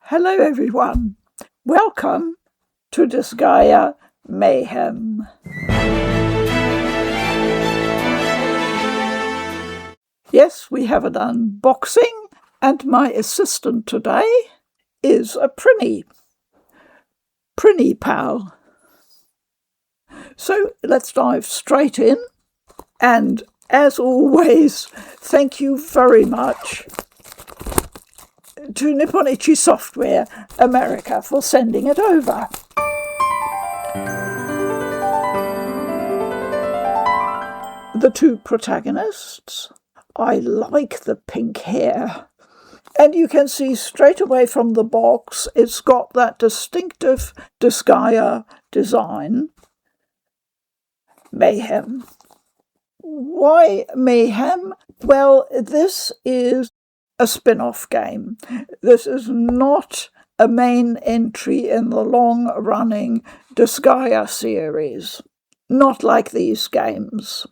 Hello everyone, welcome to Disgaea Mayhem. Yes, we have an unboxing, and my assistant today is a Prinny pal. So let's dive straight in, and as always, thank you very much to Nipponichi Software America for sending it over. The two protagonists, I like the pink hair. And you can see straight away from the box, it's got that distinctive Disgaea design. Mayhem. Why Mayhem? Well, this is a spin-off game. This is not a main entry in the long-running Disgaea series. Not like these games.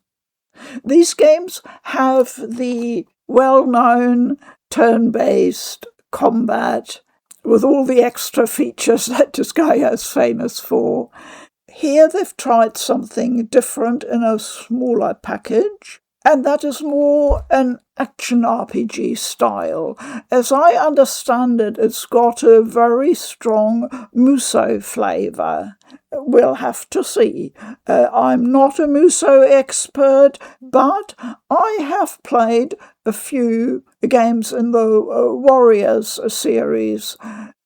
These games have the well-known turn-based combat with all the extra features that Disgaea is famous for. Here they've tried something different in a smaller package, and that is more an action RPG style. As I understand it, it's got a very strong Musou flavour. We'll have to see. I'm not a Musou expert, but I have played a few games in the Warriors series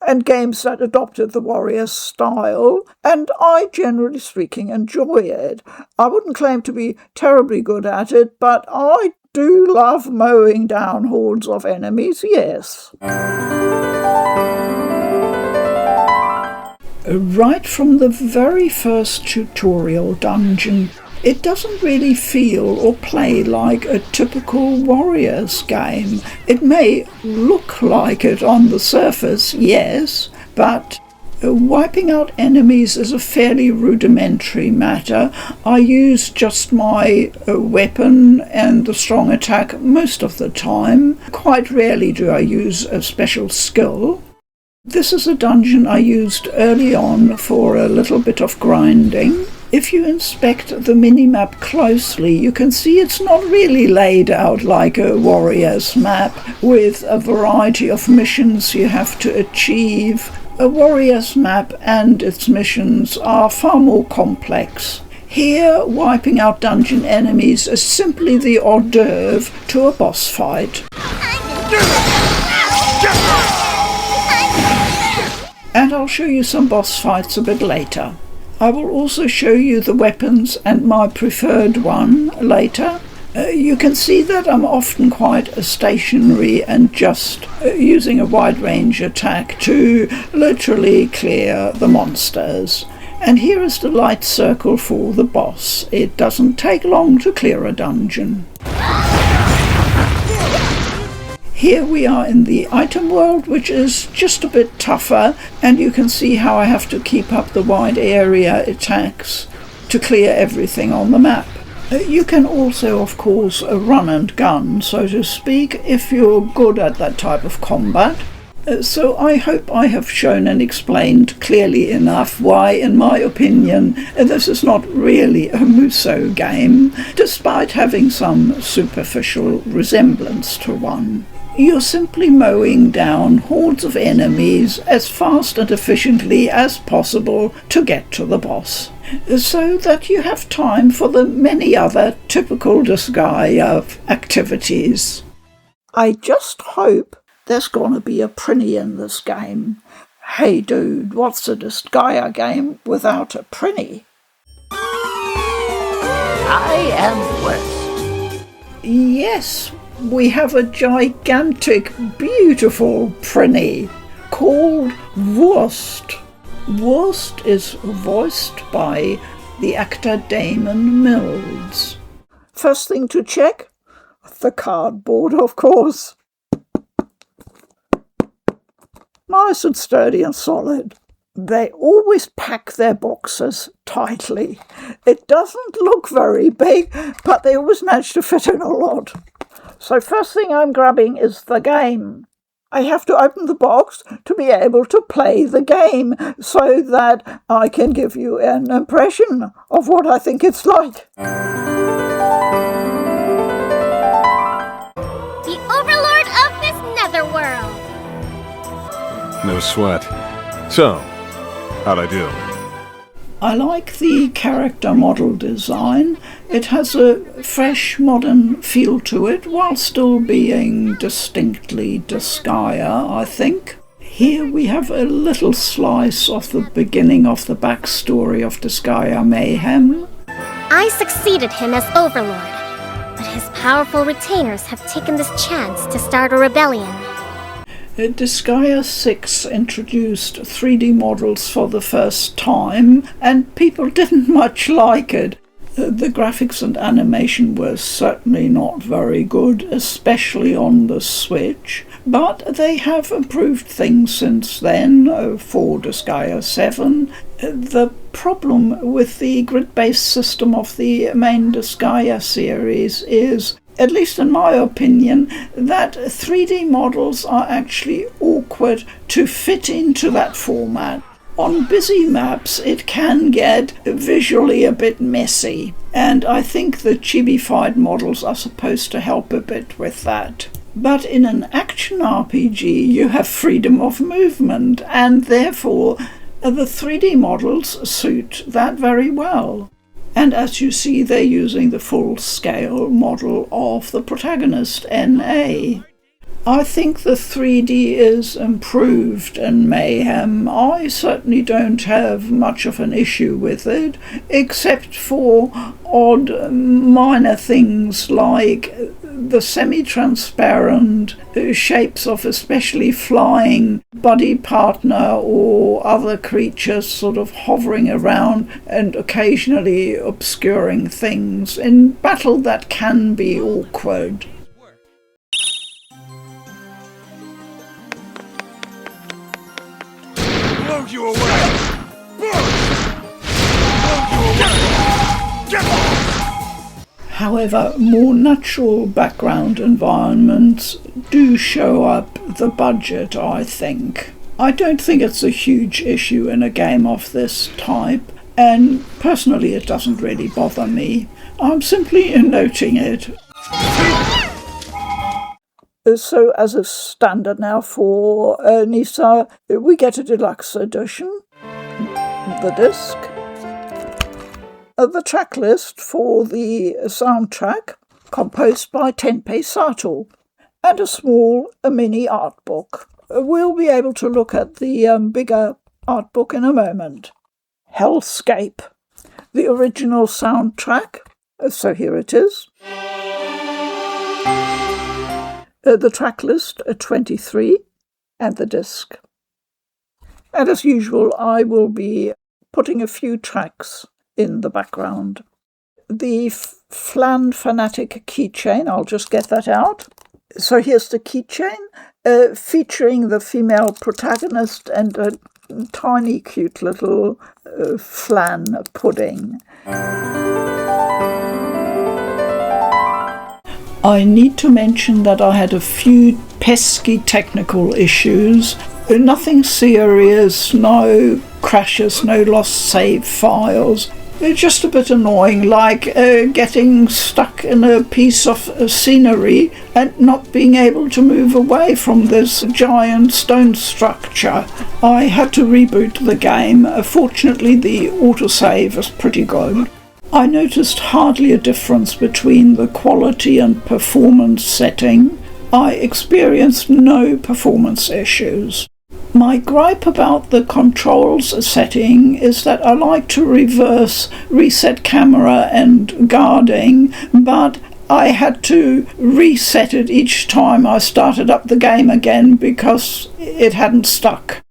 and games that adopted the Warriors style, and I, generally speaking, enjoy it. I wouldn't claim to be terribly good at it, but I do love mowing down hordes of enemies, yes. Right from the very first tutorial dungeon, it doesn't really feel or play like a typical Warriors game. It may look like it on the surface, yes, but wiping out enemies is a fairly rudimentary matter. I use just my weapon and the strong attack most of the time. Quite rarely do I use a special skill. This is a dungeon I used early on for a little bit of grinding. If you inspect the minimap closely, you can see it's not really laid out like a Warriors map with a variety of missions you have to achieve. A Warriors map and its missions are far more complex. Here, wiping out dungeon enemies is simply the hors d'oeuvre to a boss fight. And I'll show you some boss fights a bit later. I will also show you the weapons and my preferred one later. You can see that I'm often quite stationary and just using a wide range attack to literally clear the monsters. And here is the light circle for the boss. It doesn't take long to clear a dungeon. Here we are in the item world, which is just a bit tougher, and you can see how I have to keep up the wide area attacks to clear everything on the map. You can also, of course, run and gun, so to speak, if you're good at that type of combat. So I hope I have shown and explained clearly enough why, in my opinion, this is not really a Musou game, despite having some superficial resemblance to one. You're simply mowing down hordes of enemies as fast and efficiently as possible to get to the boss, so that you have time for the many other typical Disgaea activities. I just hope there's going to be a Prinny in this game. Hey dude, what's a Disgaea game without a Prinny? I am Wurst. Yes, we have a gigantic, beautiful Prinny called Wurst. Wurst is voiced by the actor Damon Mills. First thing to check, the cardboard, of course. Nice and sturdy and solid. They always pack their boxes tightly. It doesn't look very big, but they always manage to fit in a lot. So first thing I'm grabbing is the game. I have to open the box to be able to play the game so that I can give you an impression of what I think it's like. The overlord of this netherworld. No sweat. So, how'd I do? I like the character model design. It has a fresh, modern feel to it, while still being distinctly Disgaea, I think. Here we have a little slice of the beginning of the backstory of Disgaea Mayhem. I succeeded him as overlord, but his powerful retainers have taken this chance to start a rebellion. Disgaea 6 introduced 3D models for the first time, and people didn't much like it. The graphics and animation were certainly not very good, especially on the Switch, but they have improved things since then for Disgaea 7. The problem with the grid-based system of the main Disgaea series is, at least in my opinion, that 3D models are actually awkward to fit into that format. On busy maps it can get visually a bit messy, and I think the chibified models are supposed to help a bit with that. But in an action RPG you have freedom of movement, and therefore the 3D models suit that very well. And as you see, they're using the full-scale model of the protagonist, NA. I think the 3D is improved in Mayhem. I certainly don't have much of an issue with it, except for odd minor things like the semi-transparent shapes of especially flying buddy partner or other creatures sort of hovering around and occasionally obscuring things. In battle that can be awkward. Blow you away! Blow you away! Get off! However, more natural background environments do show up the budget, I think. I don't think it's a huge issue in a game of this type, and personally it doesn't really bother me. I'm simply noting it. So as a standard now for Nisa, we get a deluxe edition, the disc, the track list for the soundtrack, composed by Tenpei Sato, and a mini art book. We'll be able to look at the bigger art book in a moment. Hellscape, the original soundtrack, so here it is. The track list, 23, and the disc. And as usual, I will be putting a few tracks in the background. The Flan Fanatic keychain, I'll just get that out. So here's the keychain, featuring the female protagonist and a tiny cute little flan pudding. I need to mention that I had a few pesky technical issues. Nothing serious, no crashes, no lost save files. Just a bit annoying, like getting stuck in a piece of scenery and not being able to move away from this giant stone structure. I had to reboot the game. Fortunately, the autosave is pretty good. I noticed hardly a difference between the quality and performance setting. I experienced no performance issues. My gripe about the controls setting is that I like to reset camera and guarding, but I had to reset it each time I started up the game again because it hadn't stuck.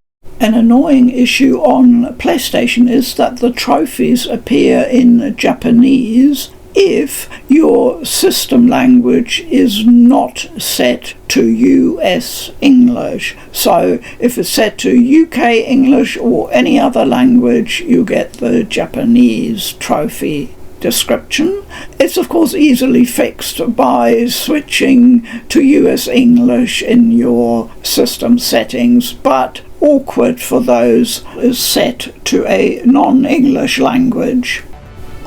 An annoying issue on PlayStation is that the trophies appear in Japanese if your system language is not set to US English. So if it's set to UK English or any other language, you get the Japanese trophy description. It's of course easily fixed by switching to US English in your system settings, but awkward for those set to a non-English language.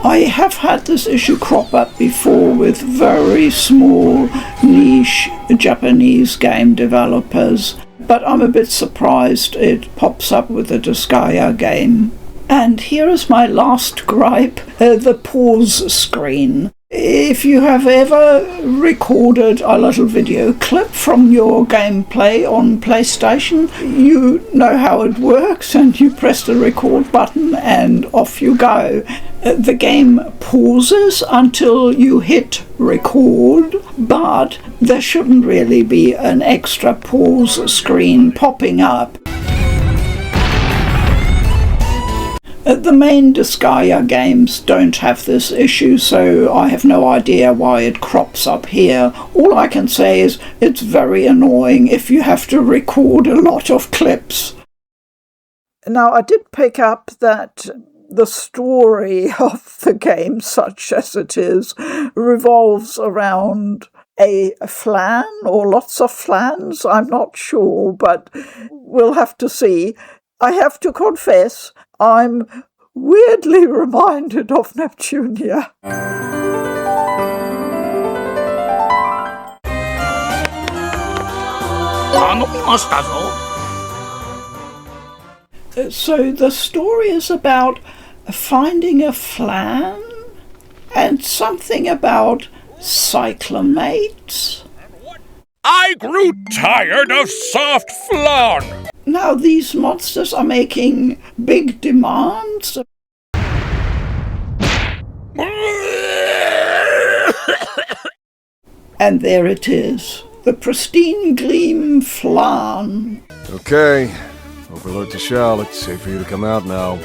I have had this issue crop up before with very small niche Japanese game developers, but I'm a bit surprised it pops up with a Disgaea game. And here is my last gripe, the pause screen. If you have ever recorded a little video clip from your gameplay on PlayStation, you know how it works, and you press the record button and off you go. The game pauses until you hit record, but there shouldn't really be an extra pause screen popping up. The main Disgaea games don't have this issue, so I have no idea why it crops up here. All I can say is it's very annoying if you have to record a lot of clips. Now, I did pick up that the story of the game, such as it is, revolves around a flan or lots of flans. I'm not sure, but we'll have to see. I have to confess, I'm weirdly reminded of Neptunia. So the story is about finding a flan and something about cyclamates. I grew tired of soft flan. Now these monsters are making big demands. And there it is, the pristine gleam flan. Okay, Overlord Tishal, it's safe for you to come out now.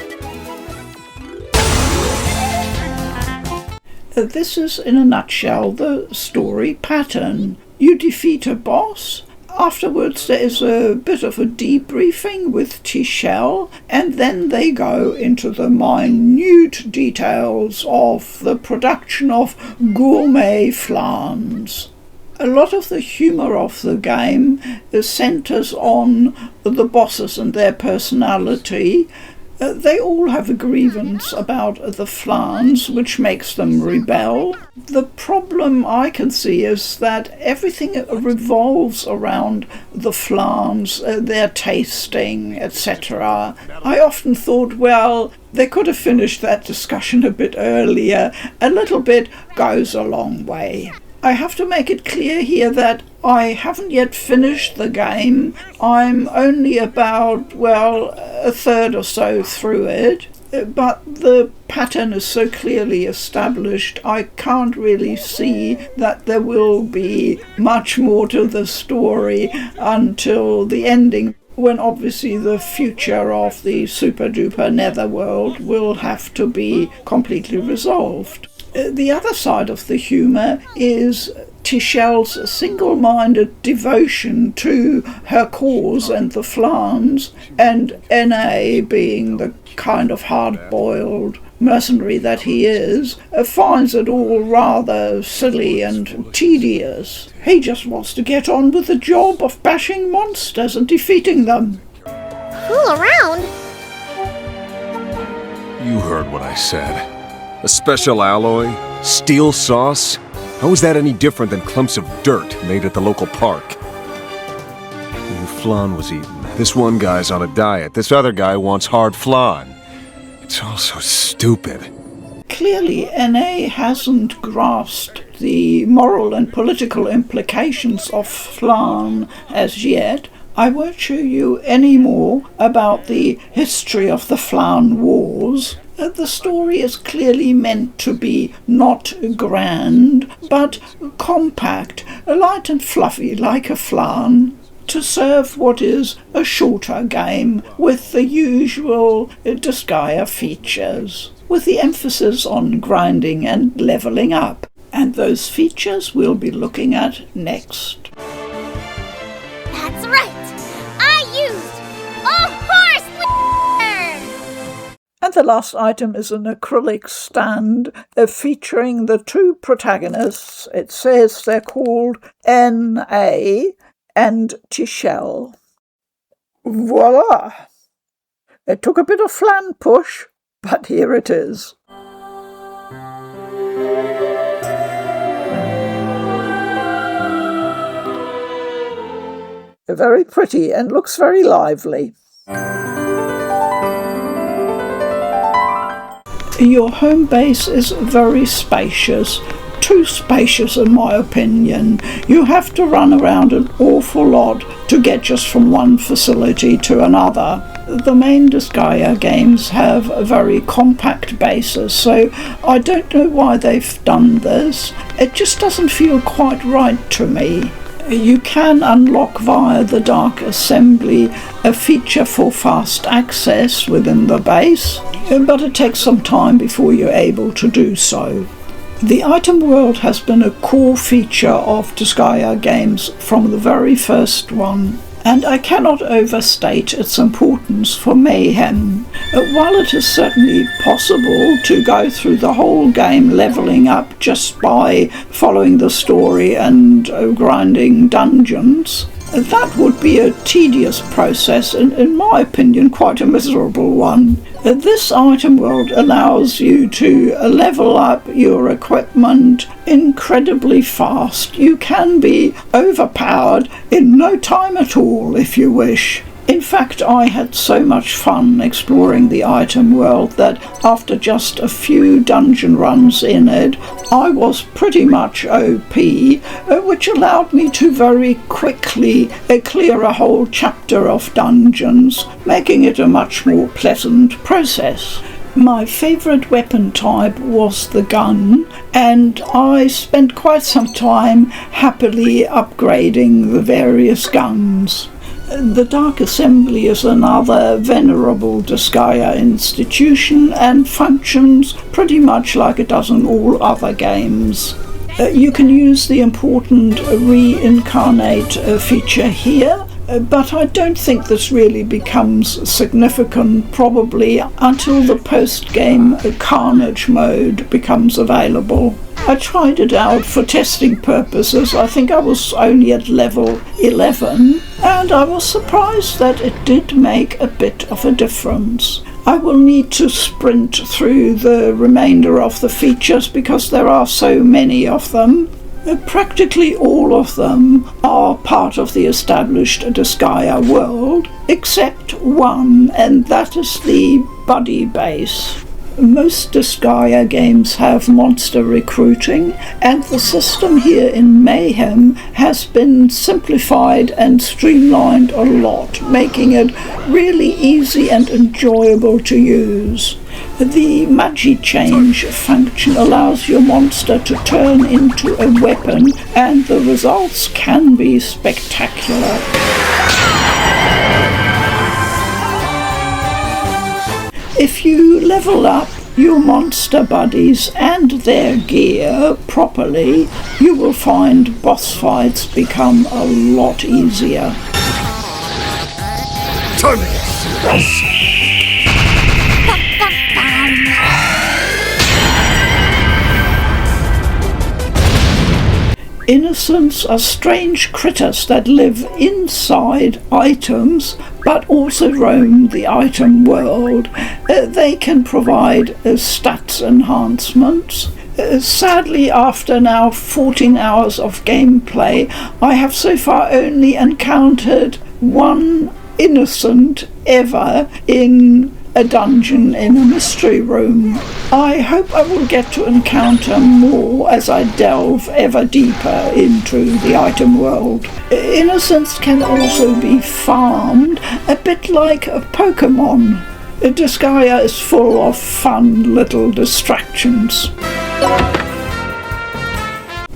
This is, in a nutshell, the story pattern. You defeat a boss. Afterwards there is a bit of a debriefing with Tishel, and then they go into the minute details of the production of gourmet flans. A lot of the humour of the game centres on the bosses and their personality. They all have a grievance about the flans, which makes them rebel. The problem I can see is that everything revolves around the flans, their tasting, etc. I often thought, well, they could have finished that discussion a bit earlier. A little bit goes a long way. I have to make it clear here that I haven't yet finished the game. I'm only about, well, a third or so through it, but the pattern is so clearly established I can't really see that there will be much more to the story until the ending, when obviously the future of the super-duper netherworld will have to be completely resolved. The other side of the humour is Tishel's single-minded devotion to her cause and the flans, and N.A. being the kind of hard-boiled mercenary that he is, finds it all rather silly and tedious. He just wants to get on with the job of bashing monsters and defeating them. Fool around? You heard what I said. A special alloy? Steel sauce? How is that any different than clumps of dirt made at the local park? The flan was eaten. This one guy's on a diet. This other guy wants hard flan. It's all so stupid. Clearly, N.A. hasn't grasped the moral and political implications of flan as yet. I won't show you any more about the history of the Flan Wars. The story is clearly meant to be not grand, but compact, light and fluffy like a flan, to serve what is a shorter game with the usual Disgaea features, with the emphasis on grinding and levelling up. And those features we'll be looking at next. That's right! I used a horse! And the last item is an acrylic stand featuring the two protagonists. It says they're called N.A. and Tichelle. Voila! It took a bit of flan push, but here it is. Very pretty and looks very lively. Your home base is very spacious. Too spacious in my opinion. You have to run around an awful lot to get just from one facility to another. The main Disgaea games have a very compact bases, so I don't know why they've done this. It just doesn't feel quite right to me. You can unlock via the Dark Assembly a feature for fast access within the base, but it takes some time before you're able to do so. The item world has been a core feature of Disgaea games from the very first one, and I cannot overstate its importance for Mayhem. While it is certainly possible to go through the whole game levelling up just by following the story and grinding dungeons, that would be a tedious process and, in my opinion, quite a miserable one. This item world allows you to level up your equipment incredibly fast. You can be overpowered in no time at all if you wish. In fact, I had so much fun exploring the item world that after just a few dungeon runs in it, I was pretty much OP, which allowed me to very quickly clear a whole chapter of dungeons, making it a much more pleasant process. My favourite weapon type was the gun, and I spent quite some time happily upgrading the various guns. The Dark Assembly is another venerable Disgaea institution and functions pretty much like it does in all other games. You can use the important reincarnate feature here, but I don't think this really becomes significant probably until the post-game Carnage mode becomes available. I tried it out for testing purposes. I think I was only at level 11, and I was surprised that it did make a bit of a difference. I will need to sprint through the remainder of the features because there are so many of them. Practically all of them are part of the established Disgaea world, except one, and that is the buddy base. Most Disgaea games have monster recruiting, and the system here in Mayhem has been simplified and streamlined a lot, making it really easy and enjoyable to use. The Magi Change function allows your monster to turn into a weapon, and the results can be spectacular. If you level up your monster buddies and their gear properly, you will find boss fights become a lot easier. Innocents are strange critters that live inside items but also roam the item world. They can provide stats enhancements. Sadly, after now 14 hours of gameplay, I have so far only encountered one innocent ever in a dungeon in a mystery room. I hope I will get to encounter more as I delve ever deeper into the item world. Innocents can also be farmed, a bit like a Pokemon. Disgaea is full of fun little distractions.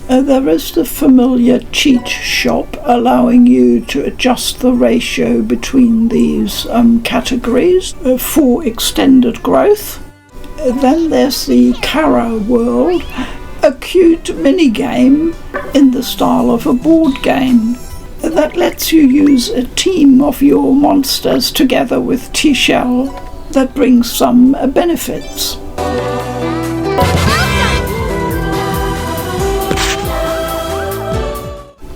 There is the familiar cheat shop allowing you to adjust the ratio between these categories for extended growth. Then there's the Kara world, a cute minigame in the style of a board game that lets you use a team of your monsters together with Tichelle. that brings some benefits.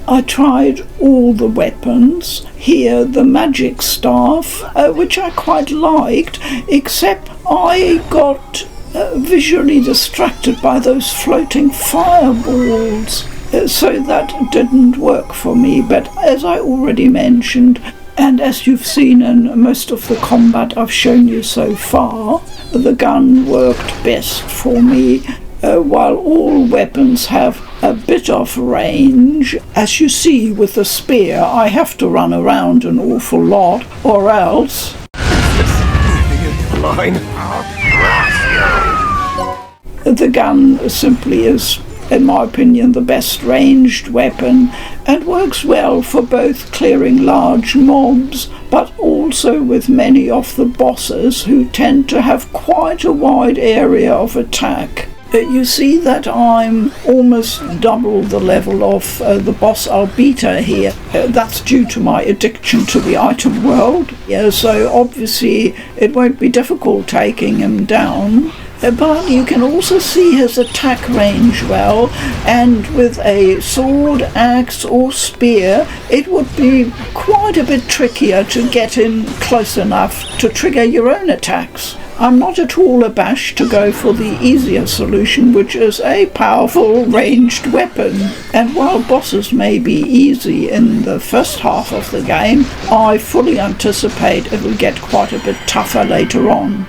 I tried all the weapons, here the magic staff, which I quite liked, except I got visually distracted by those floating fireballs, so that didn't work for me. But as I already mentioned, and as you've seen in most of the combat I've shown you so far, the gun worked best for me. While all weapons have a bit of range, as you see with the spear, I have to run around an awful lot, or else... Line. The gun simply is, in my opinion, the best ranged weapon, and works well for both clearing large mobs, but also with many of the bosses who tend to have quite a wide area of attack. You see that I'm almost double the level of the boss Albita here. That's due to my addiction to the item world. Yeah, so obviously it won't be difficult taking him down. But you can also see his attack range well, and with a sword, axe or spear it would be quite a bit trickier to get in close enough to trigger your own attacks. I'm not at all abashed to go for the easier solution, which is a powerful ranged weapon. And while bosses may be easy in the first half of the game, I fully anticipate it will get quite a bit tougher later on.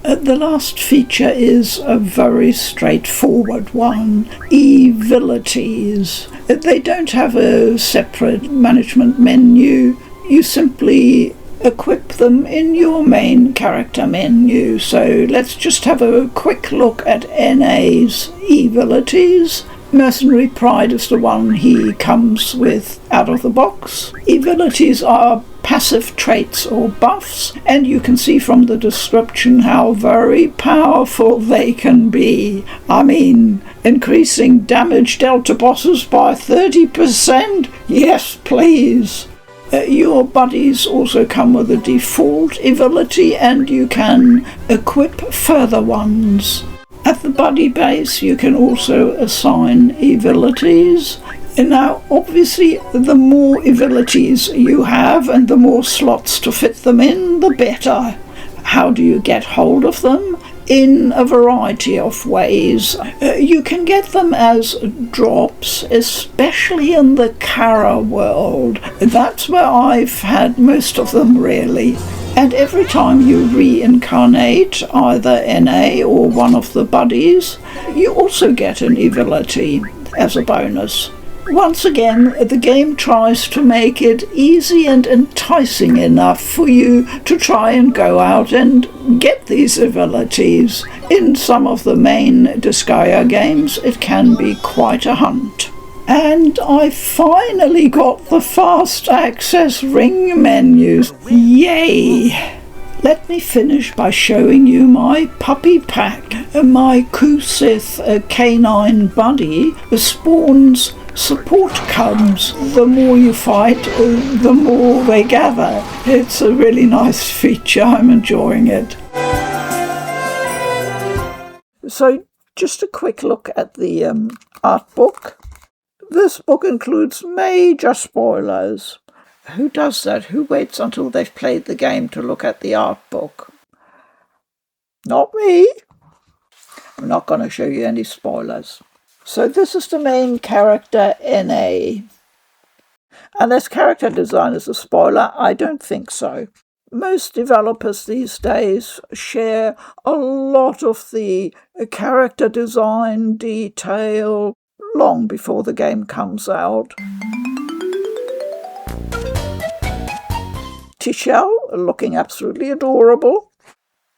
The last feature is a very straightforward one, abilities. They don't have a separate management menu. You simply equip them in your main character menu. So let's just have a quick look at NA's abilities. Mercenary Pride is the one he comes with out of the box. Abilities are passive traits or buffs, and you can see from the description how very powerful they can be. I mean, increasing damage dealt to bosses by 30%? Yes, please. Your buddies also come with a default ability, and you can equip further ones. At the buddy base you can also assign abilities. Now obviously the more abilities you have and the more slots to fit them in, the better. How do you get hold of them? In a variety of ways. You can get them as drops, especially in the Kara world. That's where I've had most of them, really. And every time you reincarnate either NA or one of the buddies, you also get an ability as a bonus. Once again, the game tries to make it easy and enticing enough for you to try and go out and get these abilities. In some of the main Disgaea games, it can be quite a hunt. And I finally got the fast access ring menus. Yay! Let me finish by showing you my puppy pack. My Kusith canine buddy spawns support cubs. The more you fight, the more they gather. It's a really nice feature. I'm enjoying it. So just a quick look at the art book. This book includes major spoilers. Who does that? Who waits until they've played the game to look at the art book? Not me. I'm not going to show you any spoilers. So this is the main character, NA. Unless character design is a spoiler, I don't think so. Most developers these days share a lot of the character design detail long before the game comes out. Tichelle, looking absolutely adorable.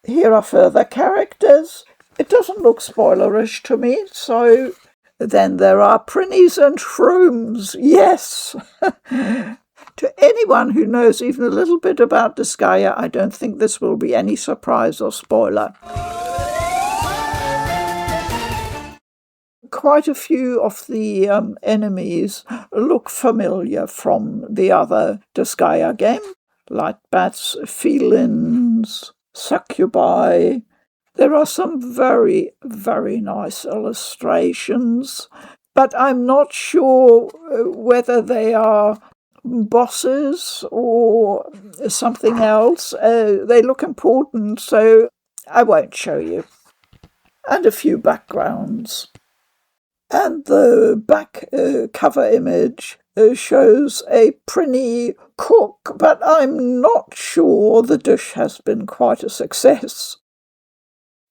Here are further characters. It doesn't look spoilerish to me, so... Then there are Prinnies and Shrooms, yes! To anyone who knows even a little bit about Disgaea, I don't think this will be any surprise or spoiler. quite a few of the enemies look familiar from the other Disgaea game, like bats, felines, succubi. There are some very, very nice illustrations, but I'm not sure whether they are bosses or something else. They look important, so I won't show you. And a few backgrounds. And the back cover image shows a Prinny cook, but I'm not sure the dish has been quite a success.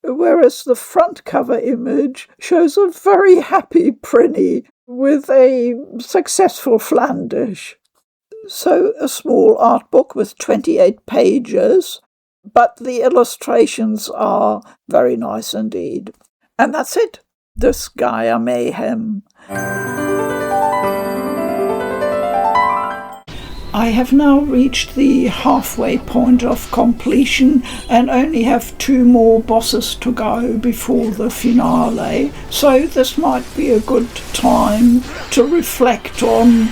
Whereas the front cover image shows a very happy Prinny with a successful flan dish. So a small art book with 28 pages, but the illustrations are very nice indeed. And that's it. Disgaea Mayhem. I have now reached the halfway point of completion and only have 2 more bosses to go before the finale, so this might be a good time to reflect on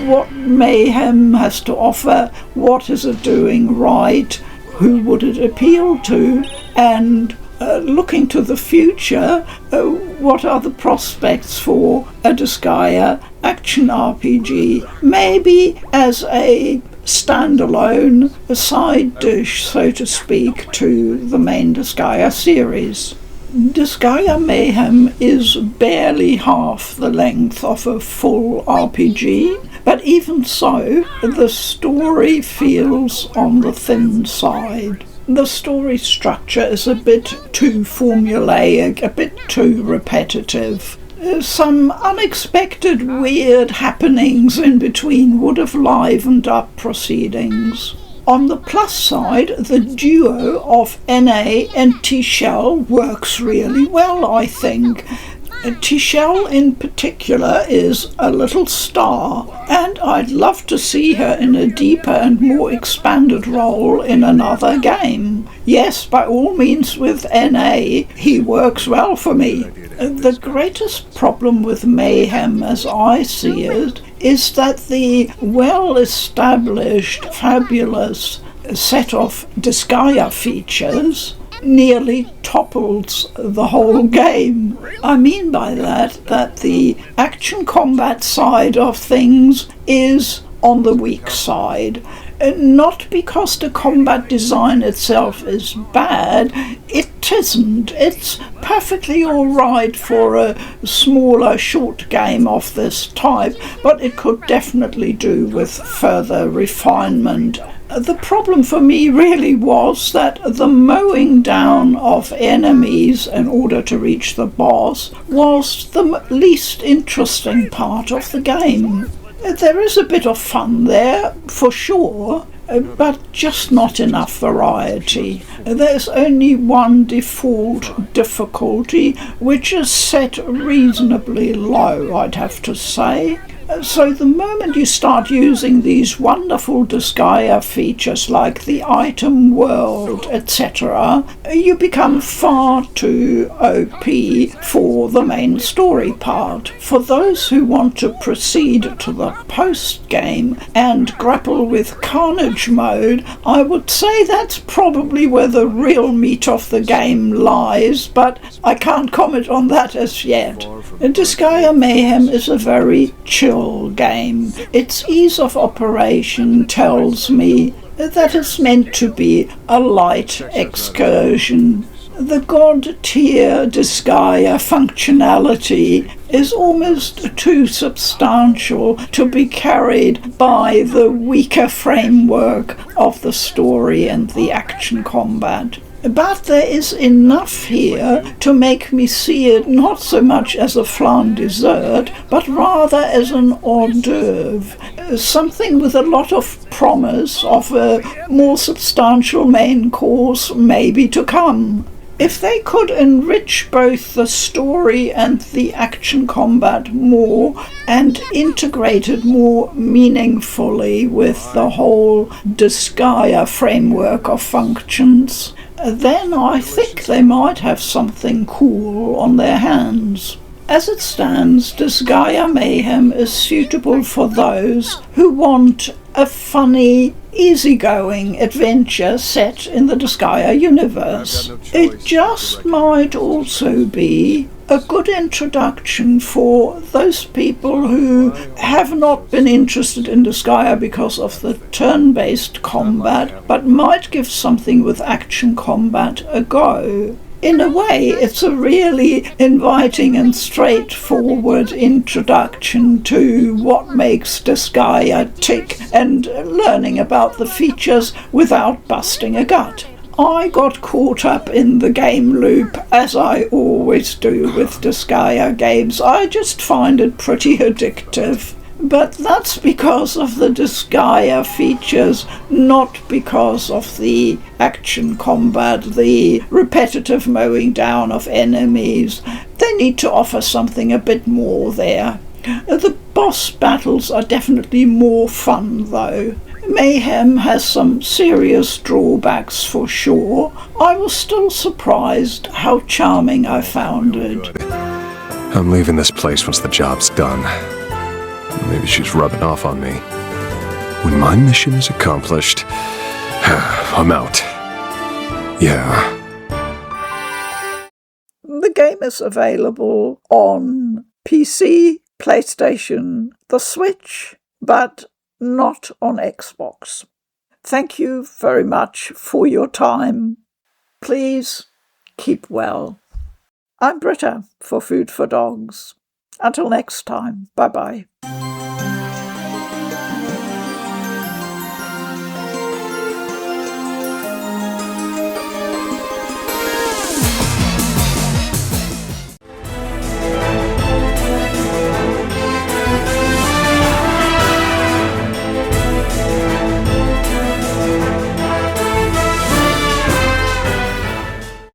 what Mayhem has to offer, what is it doing right, who would it appeal to, and looking to the future, what are the prospects for a Disgaea action RPG, maybe as a standalone side dish, so to speak, to the main Disgaea series. Disgaea Mayhem is barely half the length of a full RPG, but even so, the story feels on the thin side. The story structure is a bit too formulaic, a bit too repetitive. Some unexpected weird happenings in between would have livened up proceedings. On the plus side, the duo of NA and T-Shell works really well, I think. T-Shell in particular is a little star, and I'd love to see her in a deeper and more expanded role in another game. Yes, by all means with NA, he works well for me. The greatest problem with Mayhem, as I see it, is that the well-established, fabulous set of Disgaea features nearly topples the whole game. I mean by that the action combat side of things is on the weak side. Not because the combat design itself is bad, it isn't. It's perfectly alright for a smaller, short game of this type, but it could definitely do with further refinement. The problem for me really was that the mowing down of enemies in order to reach the boss was the least interesting part of the game. There is a bit of fun there, for sure, but just not enough variety. There's only one default difficulty, which is set reasonably low, I'd have to say. So the moment you start using these wonderful Disgaea features like the item world, etc., you become far too OP for the main story part. For those who want to proceed to the post-game and grapple with carnage mode, I would say that's probably where the real meat of the game lies, but I can't comment on that as yet. Disgaea Mayhem is a very chill game. Its ease of operation tells me that it's meant to be a light excursion. The god-tier Disgaea functionality is almost too substantial to be carried by the weaker framework of the story and the action combat. But there is enough here to make me see it not so much as a flan dessert, but rather as an hors d'oeuvre, something with a lot of promise of a more substantial main course maybe to come. If they could enrich both the story and the action combat more and integrate it more meaningfully with the whole Disgaea framework of functions, then I think they might have something cool on their hands. As it stands, Disgaea Mayhem is suitable for those who want a funny, easygoing adventure set in the Disgaea universe. It just might also be a good introduction for those people who have not been interested in Disgaea because of the turn-based combat, but might give something with action combat a go. In a way, it's a really inviting and straightforward introduction to what makes Disgaea tick and learning about the features without busting a gut. I got caught up in the game loop, as I always do with Disgaea games. I just find it pretty addictive. But that's because of the Disgaea features, not because of the action combat, the repetitive mowing down of enemies. They need to offer something a bit more there. The boss battles are definitely more fun, though. Mayhem has some serious drawbacks for sure. I was still surprised how charming I found it. I'm leaving this place once the job's done. Maybe she's rubbing off on me. When my mission is accomplished, I'm out. Yeah. The game is available on PC, PlayStation, the Switch, but not on Xbox. Thank you very much for your time. Please keep well. I'm Britta for Food for Dogs. Until next time, bye-bye.